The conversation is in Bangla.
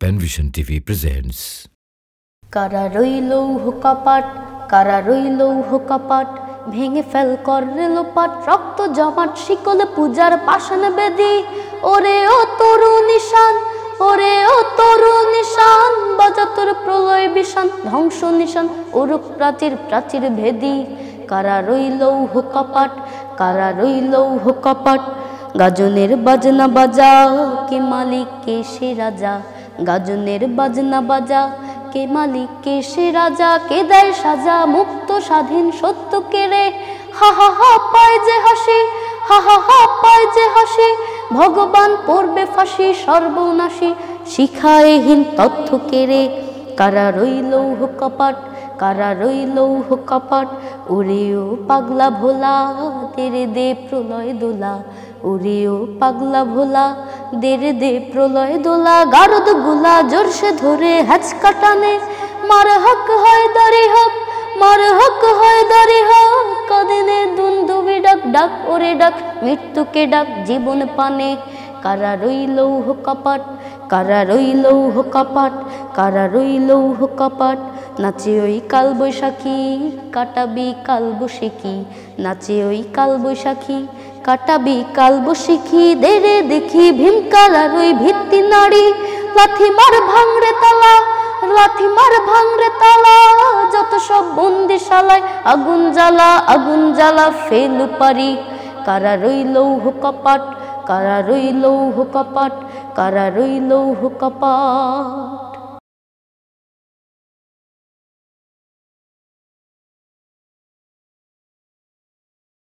Penvision TV presents. কারা রইল হুকাপাট, কারা রইল হুকাপাট, ভেঙে ফেল করে লোপাট, রক্ত জমাট শিকল পূজার পাষাণ বেদি। ওরে ও তরু নিশান, ওরে ও তরু নিশান, বাজা তোর প্রলয় বিশান, ধ্বংস নিশান ওরূপ প্রাচীর প্রাচীর ভেদি। কারা রইল হুকাপাট, কারা রইল হুকাপাট, গাজনের বাজনা বাজা, কে মালিক কে সে রাজা। গাজনের বাজনা বাজা, কে মালিক কে সে রাজা, কে দেয় সাজা মুক্ত স্বাধীন সত্য কেড়ে। হা হা হা পায় যে হাসি, হা হা হা পায় যে হাসি, ভগবান পড়বে ফাঁসি সর্বনাশী শিখায়হীন তথ্য কেড়ে। কারা রইল হুকাপাট, কারা রইল হুকাপাট, ওরে ও পাগলা ভোলা, তেরে দে প্রলয় দোলা। ওরে ও পাগলা ভোলা, দেরে দে প্রলয় দোলা। গারদ গুলা জোরসে ধরে হ্যাচকা টানে, মার হক হয় দারি হক, মার হক হয় দারি হক। কাঁদিনে দুন্দুবি ডাক, ডাক ওরে ডাক, মৃত্যুকে ডাক জীবন পানে। কারা রইল হুকাপাট, কারা রইল হুকাপাট, কারা রইল হুকাপাট, নাচে ওই কাল বৈশাখী, কাটাবি কাল বৈশাখী। নাচে ওই কাল বৈশাখী, কাটাবি কাল বৈশাখী। দেরে দেখি ভীমকালার ওই ভিত্তি নারী, লাথি মার ভাঙরে তালা, লাথি মার ভাঙরে তালা। যত সব বন্দিশালায় আগুন জ্বালা, আগুন জ্বালা ফেলু পারি। কারা রইল হুকাপাট, কারা রইল হুকাপাট, কারা রইল হুকাপাট।